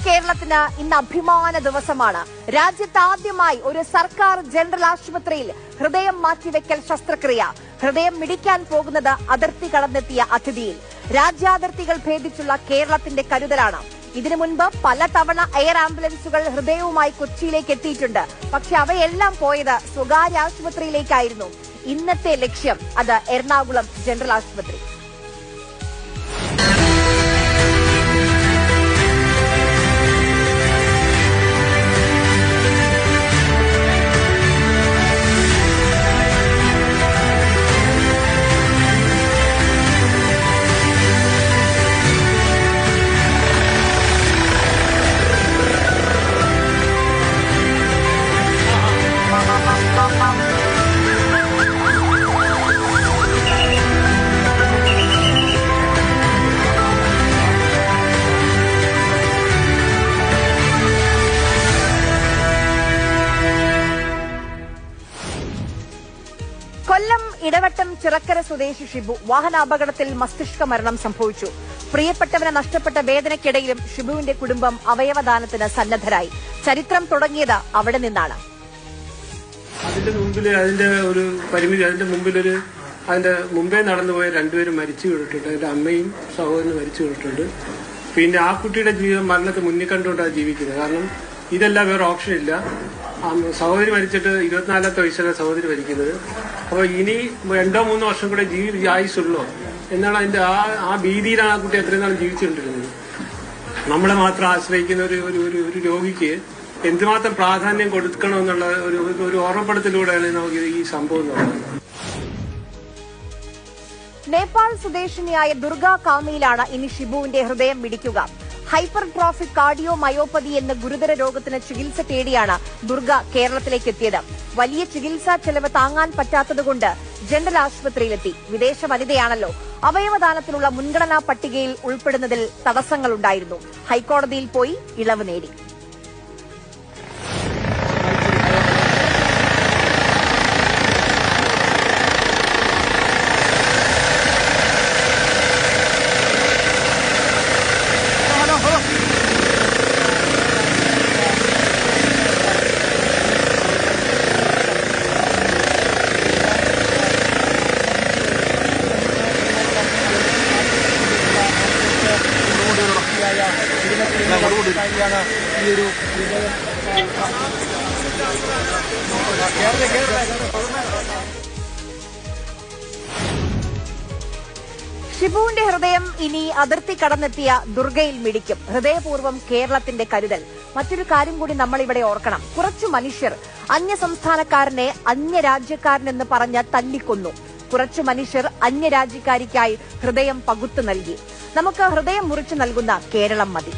കേരളത്തിന് ഇന്ന് അഭിമാന ദിവസമാണ്. രാജ്യത്ത് ആദ്യമായി ഒരു സർക്കാർ ജനറൽ ആശുപത്രിയിൽ ഹൃദയം മാറ്റിവെക്കൽ ശസ്ത്രക്രിയ. ഹൃദയം മിടിക്കാൻ പോകുന്നത് അതിർത്തി കടന്നെത്തിയ അതിഥിയിൽ. രാജ്യാതിർത്തികൾ ഭേദിച്ചുള്ള കേരളത്തിന്റെ കരുതലാണ്. ഇതിനു മുൻപ് പലതവണ എയർ ആംബുലൻസുകൾ ഹൃദയവുമായി കൊച്ചിയിലേക്ക് എത്തിയിട്ടുണ്ട്. പക്ഷെ അവയെല്ലാം പോയത് സ്വകാര്യ ആശുപത്രിയിലേക്കായിരുന്നു. ഇന്നത്തെ ലക്ഷ്യം അത് എറണാകുളം ജനറൽ ആശുപത്രി. കൊല്ലം ഇടവട്ടം ചിറക്കര സ്വദേശി ഷിബു വാഹനാപകടത്തിൽ മസ്തിഷ്ക മരണം സംഭവിച്ചു. പ്രിയപ്പെട്ടവനെ നഷ്ടപ്പെട്ട വേദനയ്ക്കിടയിലും ഷിബുവിന്റെ കുടുംബം അവയവദാനത്തിന് സന്നദ്ധരായി. ചരിത്രം തുടങ്ങിയത് അവിടെ നിന്നാണ്. അതിന്റെ മുമ്പേ നടന്നുപോയ രണ്ടുപേരും മരിച്ചു വീണിട്ടുണ്ട്. അതിന്റെ അമ്മയും സഹോദരനും മരിച്ചു വീണിട്ടുണ്ട്. പിന്നെ ആ കുട്ടിയുടെ ജീവിതം മരണത്തെ മുന്നിൽ കണ്ടുകൊണ്ടാണ് ജീവിക്കുന്നത്. കാരണം ഇതെല്ലാം വേറെ ഓപ്ഷൻ ഇല്ല. സഹോദരി മരിച്ചിട്ട് 24ാമത്തെ വയസ്സിലാണ് സഹോദരി മരിക്കുന്നത്. അപ്പൊ ഇനി 2-3 വർഷം കൂടെ ആയുസുള്ളൂ എന്നാണ് അതിന്റെ ആ ഭീതിയിലാണ് ആ കുട്ടി എത്രയും നാളും ജീവിച്ചുകൊണ്ടിരുന്നത്. നമ്മളെ മാത്രം ആശ്രയിക്കുന്ന ഒരു രോഗിക്ക് എന്തുമാത്രം പ്രാധാന്യം കൊടുക്കണമെന്നുള്ള ഒരു ഓർമ്മപ്പെടുത്തലൂടെയാണ് നമുക്ക് ഈ സംഭവം നടന്നത്. നേപ്പാൾ സ്വദേശിനിയായ ദുർഗ കാമിയിലാണ് ഇനി ഷിബുവിന്റെ ഹൃദയം മിടിക്കുക. ഹൈപ്പർട്രോഫിക് കാർഡിയോ മയോപ്പതി എന്ന ഗുരുതര രോഗത്തിന് ചികിത്സ തേടിയാണ് ദുർഗ കേരളത്തിലേക്ക് എത്തിയത്. വലിയ ചികിത്സാ ചെലവ് താങ്ങാൻ പറ്റാത്തതുകൊണ്ട് ജനറൽ ആശുപത്രിയിലെത്തി. വിദേശ വനിതയാണല്ലോ. അവയവദാനത്തിനുള്ള മുൻഗണനാ പട്ടികയിൽ ഉൾപ്പെടുന്നതിൽ തടസ്സങ്ങളുണ്ടായിരുന്നു. ഹൈക്കോടതിയിൽ പോയി ഇളവ് നേടി. ഷിബുവിന്റെ ഹൃദയം ഇനി അതിർത്തി കടന്നെത്തിയ ദുർഗയിൽ മിടിക്കും. ഹൃദയപൂർവ്വം കേരളത്തിന്റെ കരുതൽ. മറ്റൊരു കാര്യം കൂടി നമ്മൾ ഇവിടെ ഓർക്കണം. കുറച്ചു മനുഷ്യർ അന്യസംസ്ഥാനക്കാരനെ അന്യരാജ്യക്കാരനെന്ന് പറഞ്ഞ് തല്ലിക്കൊന്നു. കുറച്ചു മനുഷ്യർ അന്യരാജ്യക്കാരിക്കായി ഹൃദയം പകുത്തു നൽകി. നമുക്ക് ഹൃദയം മുറിച്ചു നൽകുന്ന കേരളം മതി.